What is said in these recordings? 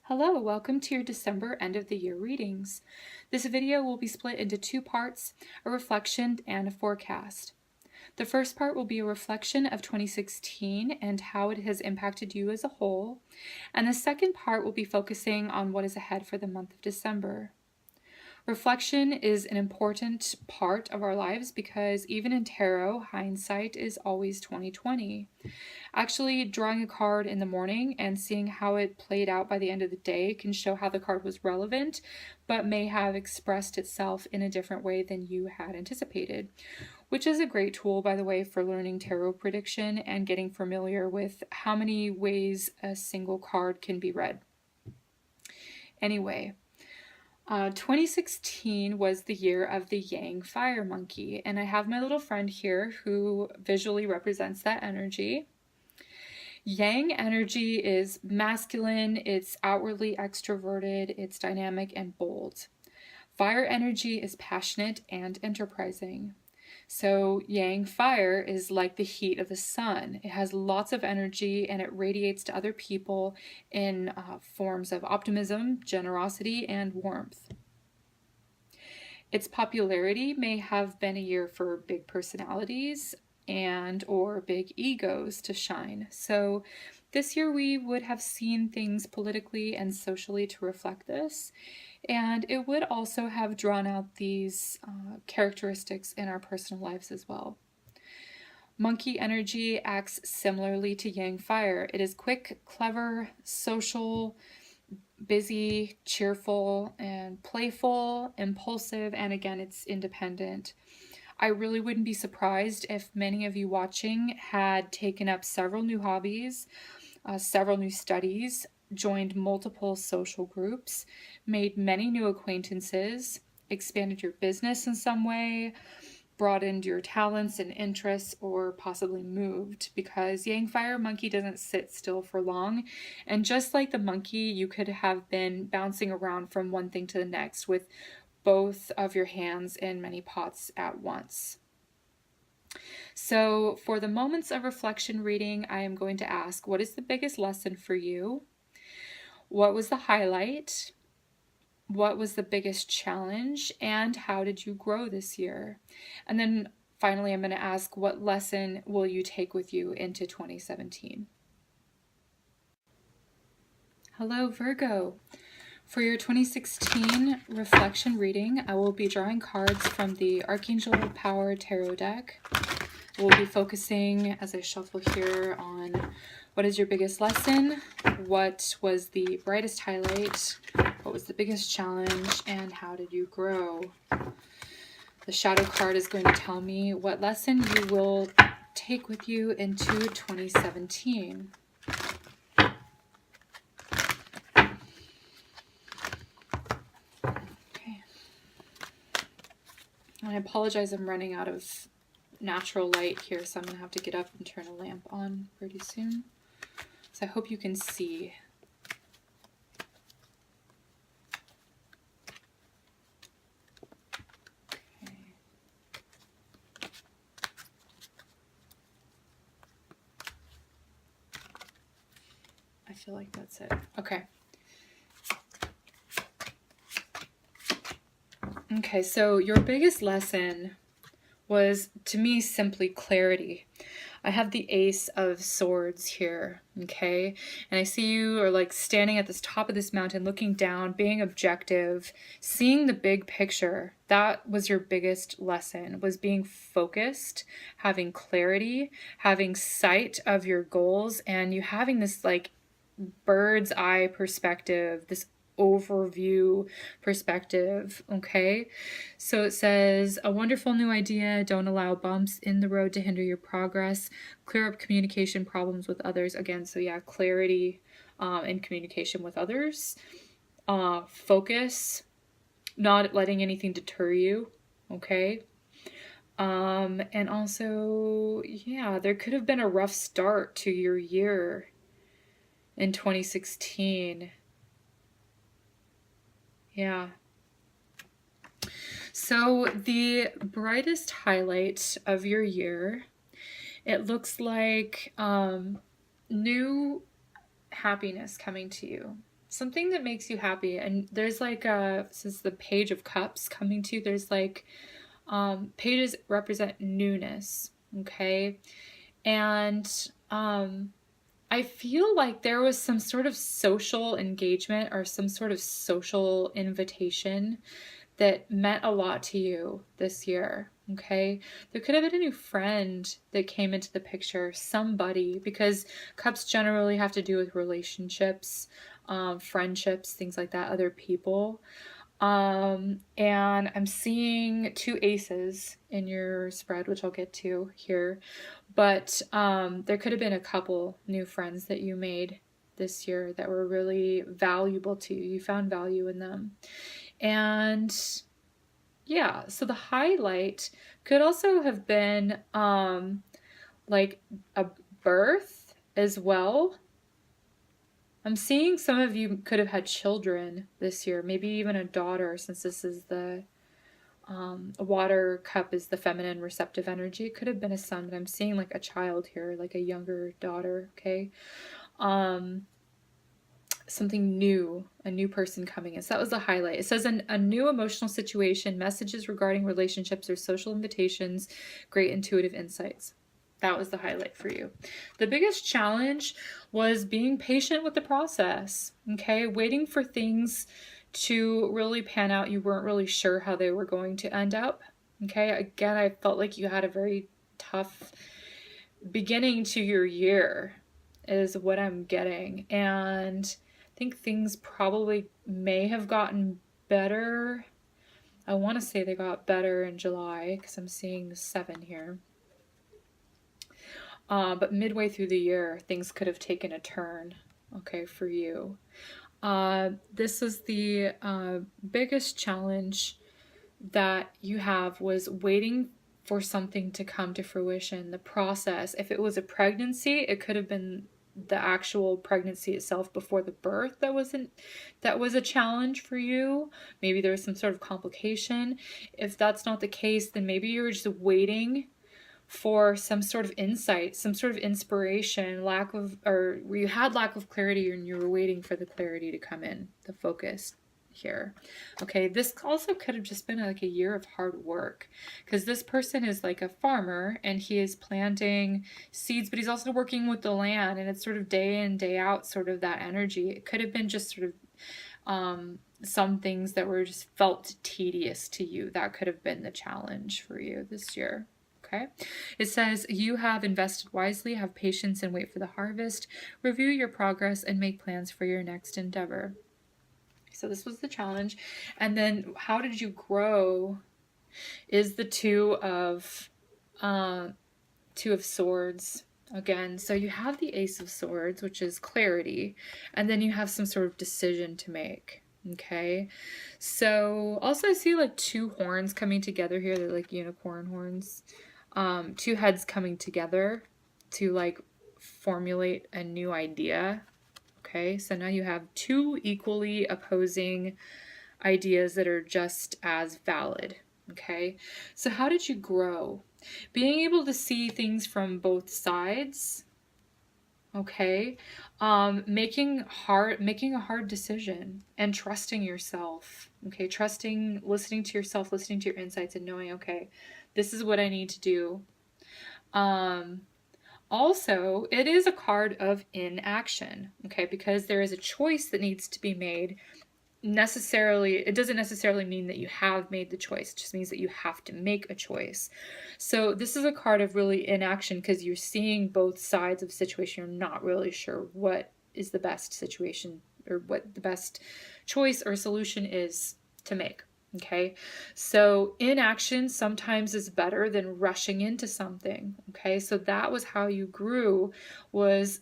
Hello, welcome to your December end of the year readings. This video will be split into two parts, a reflection and a forecast. The first part will be a reflection of 2016 and how it has impacted you as a whole, and the second part will be focusing on what is ahead for the month of December. Reflection is an important part of our lives because even in tarot, hindsight is always 2020. Actually, drawing a card in the morning and seeing how it played out by the end of the day can show how the card was relevant, but may have expressed itself in a different way than you had anticipated, which is a great tool, by the way, for learning tarot prediction and getting familiar with how many ways a single card can be read. Anyway, 2016 was the year of the Yang fire monkey, and I have my little friend here who visually represents that energy. Yang energy is masculine, it's outwardly extroverted, it's dynamic and bold. Fire energy is passionate and enterprising. So Yang fire is like the heat of the sun. It has lots of energy and it radiates to other people in forms of optimism, generosity, and warmth. Its popularity may have been a year for big personalities and or big egos to shine. So this year we would have seen things politically and socially to reflect this, and it would also have drawn out these characteristics in our personal lives as well. Monkey energy acts similarly to Yang fire. It is quick, clever, social, busy, cheerful, and playful, impulsive, and again, it's independent. I really wouldn't be surprised if many of you watching had taken up several new hobbies, several new studies, joined multiple social groups, made many new acquaintances, expanded your business in some way, broadened your talents and interests, or possibly moved, because Yang fire monkey doesn't sit still for long. And just like the monkey, you could have been bouncing around from one thing to the next with both of your hands in many pots at once. So for the moments of reflection reading, I am going to ask, what is the biggest lesson for you? What was the highlight? What was the biggest challenge? And how did you grow this year? And then finally, I'm going to ask, what lesson will you take with you into 2017? Hello, Virgo. For your 2016 reflection reading, I will be drawing cards from the Archangel Power Tarot deck. We'll be focusing, as I shuffle here, on what is your biggest lesson, what was the brightest highlight, what was the biggest challenge, and how did you grow? The shadow card is going to tell me what lesson you will take with you into 2017. I apologize, I'm running out of natural light here, so I'm going to have to get up and turn a lamp on pretty soon. So I hope you can see. Okay. I feel like that's it. Okay. Okay, so your biggest lesson was, to me, simply clarity. I have the Ace of Swords here, okay? And I see you are like standing at the top of this mountain, looking down, being objective, seeing the big picture. That was your biggest lesson, was being focused, having clarity, having sight of your goals, and you having this like bird's eye perspective, this overview perspective. Okay, so it says, a wonderful new idea, don't allow bumps in the road to hinder your progress, clear up communication problems with others. Again, so yeah, clarity in communication with others, focus, not letting anything deter you. Okay, and also, yeah, there could have been a rough start to your year in 2016. Yeah. So the brightest highlight of your year, it looks like new happiness coming to you. something that makes you happy. And there's like since the Page of Cups coming to you, there's like pages represent newness, okay? And I feel like there was some sort of social engagement or some sort of social invitation that meant a lot to you this year, okay? There could have been a new friend that came into the picture, somebody, because cups generally have to do with relationships, friendships, things like that, other people. And I'm seeing two aces in your spread, which I'll get to here. But there could have been a couple new friends that you made this year that were really valuable to you. You found value in them. And yeah, so the highlight could also have been like a birth as well. I'm seeing some of you could have had children this year, maybe even a daughter, since this is the a water cup is the feminine receptive energy. It could have been a son, but I'm seeing like a child here, like a younger daughter, okay? Something new, a new person coming in. So that was the highlight. It says a new emotional situation, messages regarding relationships or social invitations, great intuitive insights. That was the highlight for you. The biggest challenge was being patient with the process, okay? Waiting for things to really pan out. You weren't really sure how they were going to end up, okay? Again, I felt like you had a very tough beginning to your year is what I'm getting. And I think things probably may have gotten better. I want to say they got better in July because I'm seeing the 7 here. But midway through the year, things could have taken a turn, okay, for you. This is the biggest challenge that you have was waiting for something to come to fruition, the process. If it was a pregnancy, it could have been the actual pregnancy itself before the birth that was a challenge for you. Maybe there was some sort of complication. If that's not the case, then maybe you were just waiting for some sort of insight, some sort of inspiration, or you had lack of clarity and you were waiting for the clarity to come in, the focus here. Okay, this also could have just been like a year of hard work because this person is like a farmer and he is planting seeds, but he's also working with the land, and it's sort of day in, day out, sort of that energy. It could have been just sort of some things that were just felt tedious to you. That could have been the challenge for you this year. Okay. It says, you have invested wisely, have patience, and wait for the harvest. Review your progress and make plans for your next endeavor. So this was the challenge. And then how did you grow is the two of Swords again. So you have the Ace of Swords, which is clarity, and then you have some sort of decision to make. Okay. So also I see like two horns coming together here. They're like unicorn horns. Two heads coming together to like formulate a new idea. Okay, so now you have two equally opposing ideas that are just as valid. Okay, so how did you grow? Being able to see things from both sides. Okay, making a hard decision and trusting yourself. Okay, listening to yourself, listening to your insights, and knowing, okay, this is what I need to do. Also, it is a card of inaction, okay, because there is a choice that needs to be made. It doesn't necessarily mean that you have made the choice. It just means that you have to make a choice. So this is a card of really inaction because you're seeing both sides of the situation. You're not really sure what is the best situation or what the best choice or solution is to make. Okay, so inaction sometimes is better than rushing into something. Okay, so that was how you grew, was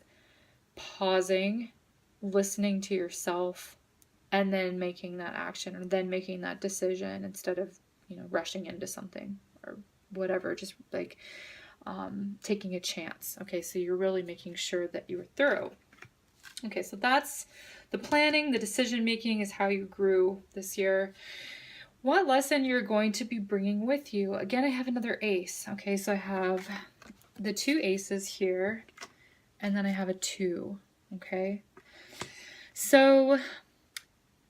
pausing, listening to yourself, and then making that action, or then making that decision instead of, rushing into something or whatever, just like taking a chance. Okay, so you're really making sure that you were thorough. Okay, so that's the planning, the decision making is how you grew this year. What lesson you're going to be bringing with you? Again, I have another ace. Okay, so I have the two aces here, and then I have a 2. Okay, So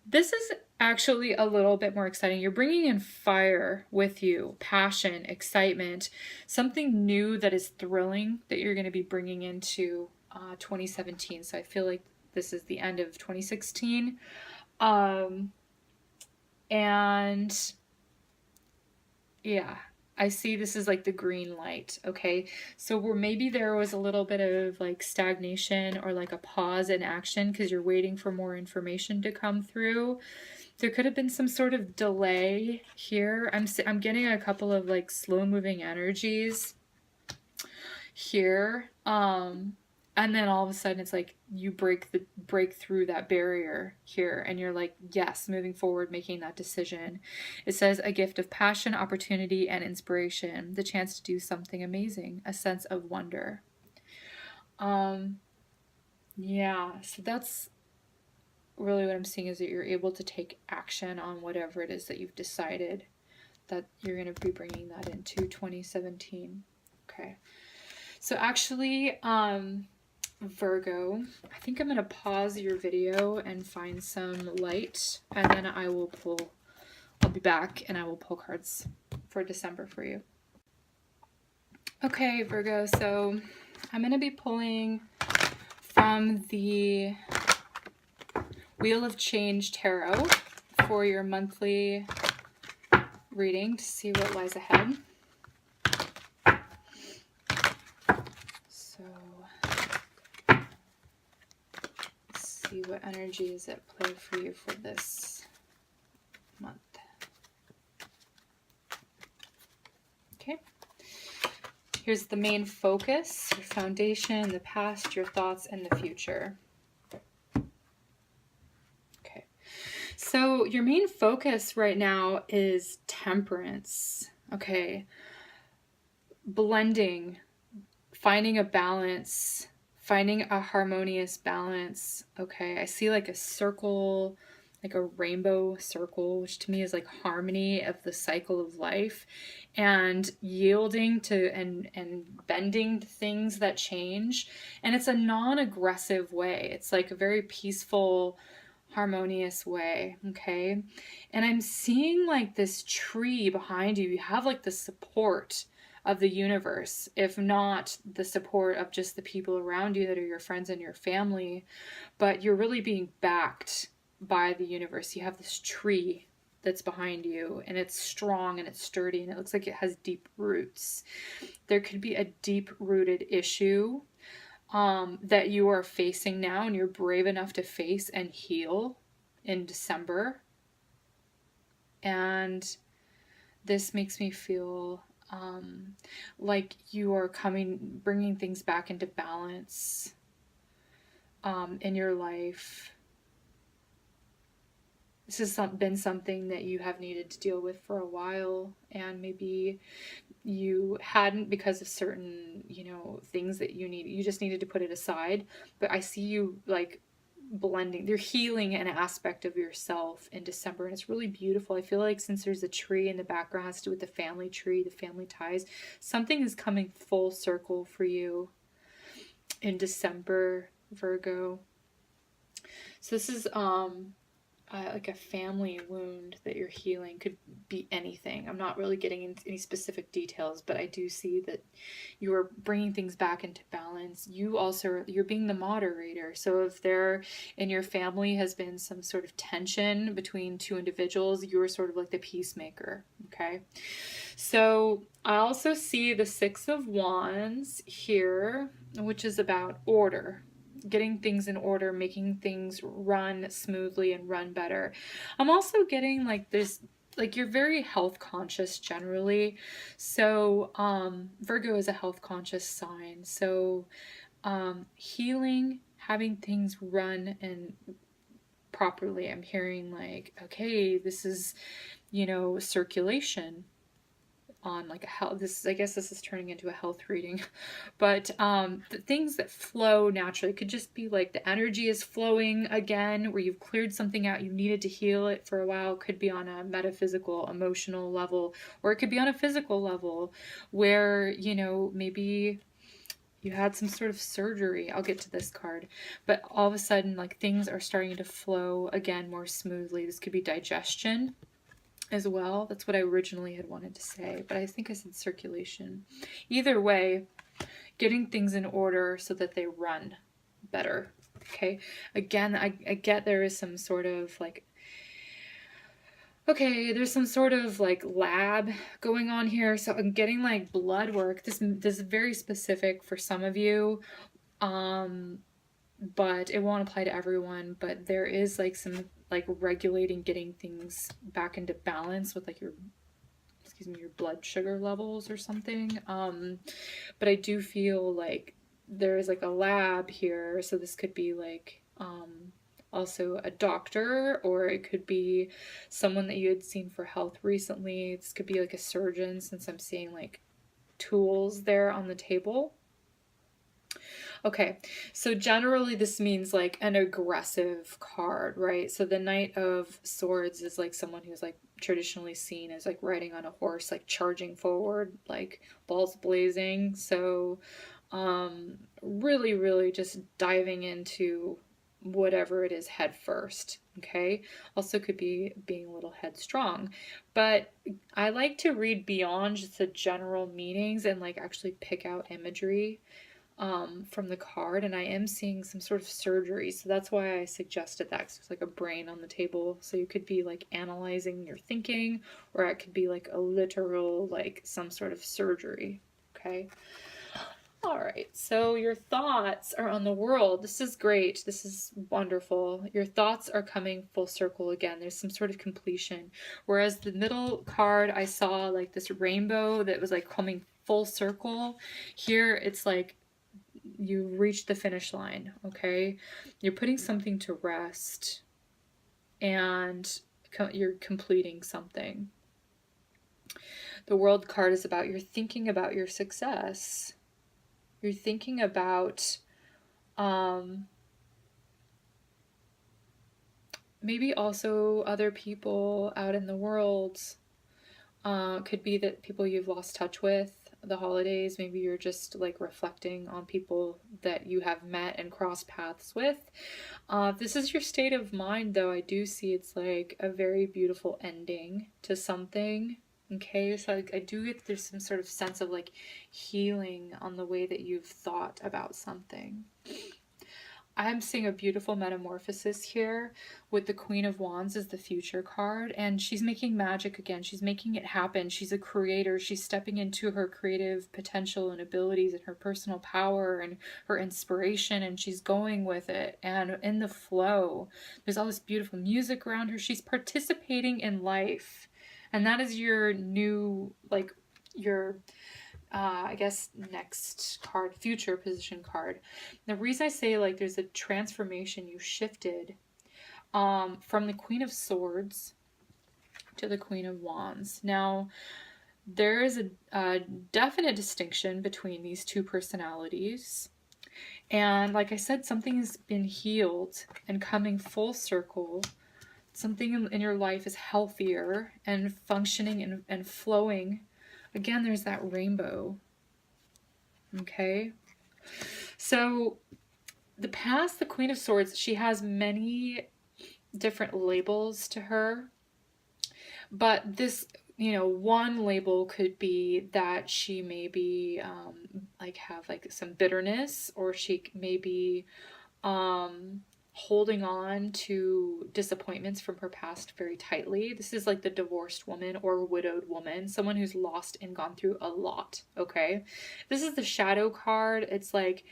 this is actually a little bit more exciting. You're bringing in fire with you, passion, excitement, something new that is thrilling that you're going to be bringing into 2017. So I feel like this is the end of 2016. And yeah, I see this is like the green light. Okay. So where maybe there was a little bit of like stagnation or like a pause in action because you're waiting for more information to come through. There could have been some sort of delay here. I'm getting a couple of like slow moving energies here. And then all of a sudden it's like you break through that barrier here and you're like, yes, moving forward, making that decision. It says a gift of passion, opportunity, and inspiration, the chance to do something amazing, a sense of wonder. Yeah, so that's really what I'm seeing, is that you're able to take action on whatever it is that you've decided that you're going to be bringing that into 2017. Okay. So actually, Virgo, I think I'm going to pause your video and find some light, and then I'll be back and I will pull cards for December for you. Okay, Virgo, so I'm going to be pulling from the Wheel of Change Tarot for your monthly reading to see what lies ahead. So let's see what energy is at play for you for this month. Okay. Here's the main focus, your foundation, the past, your thoughts, and the future. Okay. So your main focus right now is temperance. Okay. Blending, finding a balance, finding a harmonious balance. Okay. I see like a circle, like a rainbow circle, which to me is like harmony of the cycle of life, and yielding to and bending to things that change. And it's a non-aggressive way. It's like a very peaceful, harmonious way. Okay. And I'm seeing like this tree behind you. You have like the support of the universe, if not the support of just the people around you that are your friends and your family, but you're really being backed by the universe. You have this tree that's behind you, and it's strong and it's sturdy, and it looks like it has deep roots. There could be a deep-rooted issue that you are facing now, and you're brave enough to face and heal in December. And this makes me feel like you are bringing things back into balance in your life. This has been something that you have needed to deal with for a while, and maybe you hadn't because of certain, things that you just needed to put it aside. But I see you like blending, you're healing an aspect of yourself in December, and it's really beautiful. I feel like since there's a tree in the background, it has to do with the family tree, the family ties, something is coming full circle for you in December, Virgo. So this is like a family wound that you're healing. Could be anything. I'm not really getting into any specific details, but I do see that you're bringing things back into balance. You're being the moderator. So if there in your family has been some sort of tension between two individuals, you're sort of like the peacemaker. Okay. So I also see the Six of Wands here, which is about order, getting things in order, making things run smoothly and run better. I'm also getting like this, like you're very health conscious generally. So Virgo is a health conscious sign. So healing, having things run and properly. I'm hearing like, okay, this is, circulation on like a health, I guess this is turning into a health reading, but the things that flow naturally could just be like the energy is flowing again, where you've cleared something out, you needed to heal it for a while. It could be on a metaphysical, emotional level, or it could be on a physical level where, maybe You had some sort of surgery. I'll get to this card. But all of a sudden, like, things are starting to flow again more smoothly. This could be digestion as well. That's what I originally had wanted to say, but I think I said circulation. Either way, getting things in order so that they run better. Okay. Again, I get there is some sort of like, okay, there's some sort of like lab going on here. So I'm getting like blood work. This is very specific for some of you. But it won't apply to everyone. But there is like some like regulating, getting things back into balance with like your blood sugar levels or something. But I do feel like there is like a lab here, so this could be like also a doctor, or it could be someone that you had seen for health recently. This could be like a surgeon, since I'm seeing like tools there on the table. Okay, so generally this means like an aggressive card, right? So the Knight of Swords is like someone who's like traditionally seen as like riding on a horse, like charging forward, like balls blazing. So really, really just diving into whatever it is head first. Okay, also could be being a little headstrong, but I like to read beyond just the general meanings and like actually pick out imagery from the card, and I am seeing some sort of surgery, so that's why I suggested that, because there's like a brain on the table, so you could be like analyzing your thinking, or it could be like a literal, like some sort of surgery. Okay. All right, so your thoughts are on the world. This is great. This is wonderful. Your thoughts are coming full circle again. There's some sort of completion. Whereas the middle card, I saw like this rainbow that was like coming full circle. Here, it's like you reached the finish line, okay? You're putting something to rest, and you're completing something. The World card is about you're thinking about your success. You're thinking about maybe also other people out in the world. Could be that people you've lost touch with the holidays. Maybe you're just like reflecting on people that you have met and crossed paths with. If this is your state of mind, though, I do see it's like a very beautiful ending to something. Okay, so I do get there's some sort of sense of like healing on the way that you've thought about something. I'm seeing a beautiful metamorphosis here with the Queen of Wands as the future card, and she's making magic again. She's making it happen. She's a creator. She's stepping into her creative potential and abilities and her personal power and her inspiration, and she's going with it and in the flow. There's all this beautiful music around her. She's participating in life, and that is your new, like, your I guess next card, future position card. The reason I say like there's a transformation, you shifted from the Queen of Swords to the Queen of Wands. Now, there is a definite distinction between these two personalities. And like I said, something has been healed and coming full circle. Something in your life is healthier and functioning and flowing. Again, there's that rainbow. Okay. So the past, the Queen of Swords, she has many different labels to her. But this, one label could be that she may be like have like some bitterness, or she may be holding on to disappointments from her past very tightly. This is like the divorced woman or widowed woman, someone who's lost and gone through a lot, okay? This is the shadow card. It's like,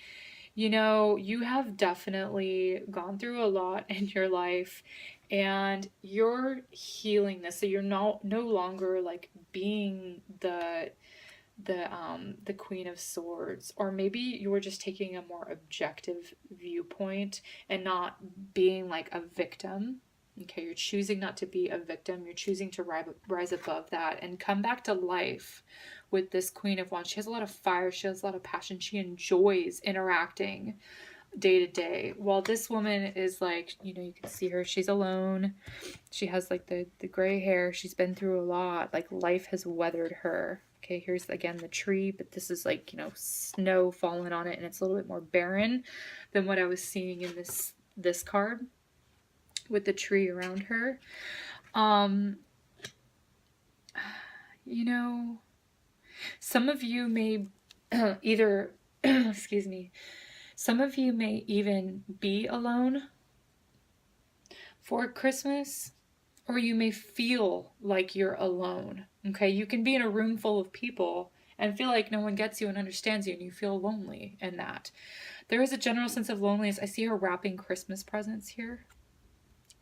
you have definitely gone through a lot in your life, and you're healing this. So you're no longer like being the Queen of Swords, or maybe you were just taking a more objective viewpoint and not being like a victim. Okay, you're choosing not to be a victim. You're choosing to rise above that and come back to life with this Queen of Wands. She has a lot of fire. She has a lot of passion. She enjoys interacting day to day, while this woman is like, you know, you can see her, she's alone. She has like the gray hair. She's been through a lot. Like life has weathered her. Okay, here's again the tree, but this is like, you know, snow falling on it, and it's a little bit more barren than what I was seeing in this card with the tree around her. You know, some of you may either excuse me, some of you may even be alone for Christmas, or you may feel like you're alone. Okay, you can be in a room full of people and feel like no one gets you and understands you, and you feel lonely in that. There is a general sense of loneliness. I see her wrapping Christmas presents here.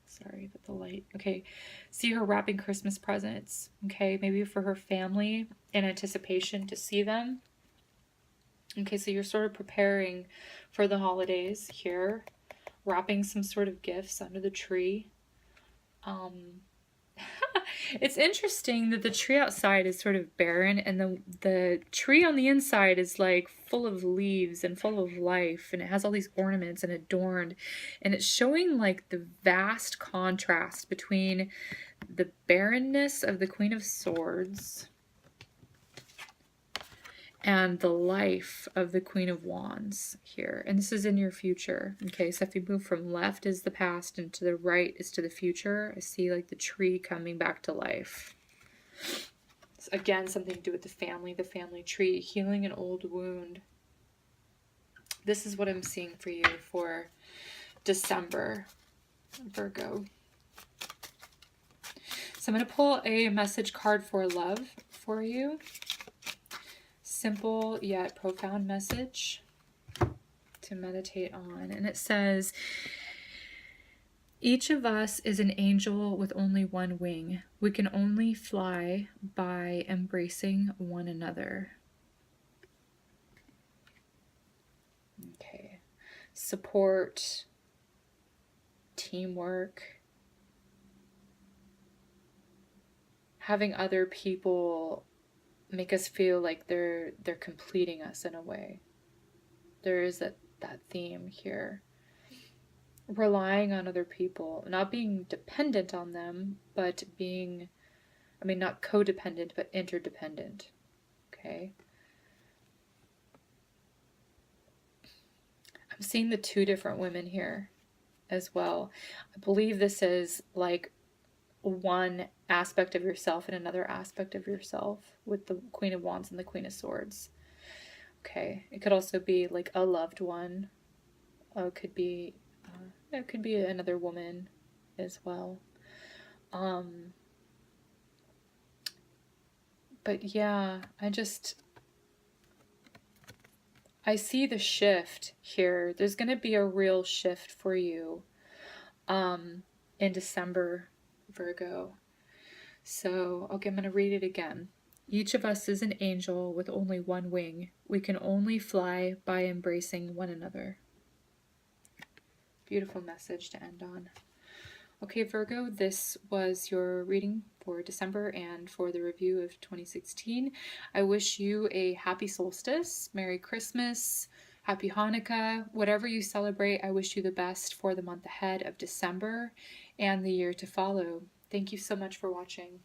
Sorry about the light. Okay, see her wrapping Christmas presents. Okay, maybe for her family in anticipation to see them. Okay, so you're sort of preparing for the holidays here, wrapping some sort of gifts under the tree. It's interesting that the tree outside is sort of barren, and the tree on the inside is like full of leaves and full of life, and it has all these ornaments and adorned, and it's showing like the vast contrast between the barrenness of the Queen of Swords and the life of the Queen of Wands here. And this is in your future. Okay, so if you move from left is the past and to the right is to the future, I see like the tree coming back to life. It's, again, something to do with the family tree, healing an old wound. This is what I'm seeing for you for December, Virgo. So I'm going to pull a message card for love for you. Simple yet profound message to meditate on. And it says, each of us is an angel with only one wing. We can only fly by embracing one another. Okay. Support, teamwork, having other people make us feel like they're completing us in a way. There is that theme here. Relying on other people, not being dependent on them, but being, I mean, not codependent, but interdependent. Okay. I'm seeing the two different women here as well. I believe this is like one aspect of yourself and another aspect of yourself with the Queen of Wands and the Queen of Swords. Okay, it could also be like a loved one. It could be another woman as well. But yeah, I see the shift here. There's going to be a real shift for you in December, Virgo. So, okay, I'm going to read it again. Each of us is an angel with only one wing. We can only fly by embracing one another. Beautiful message to end on. Okay, Virgo, this was your reading for December and for the review of 2016. I wish you a happy solstice, Merry Christmas, Happy Hanukkah, whatever you celebrate. I wish you the best for the month ahead of December and the year to follow. Thank you so much for watching.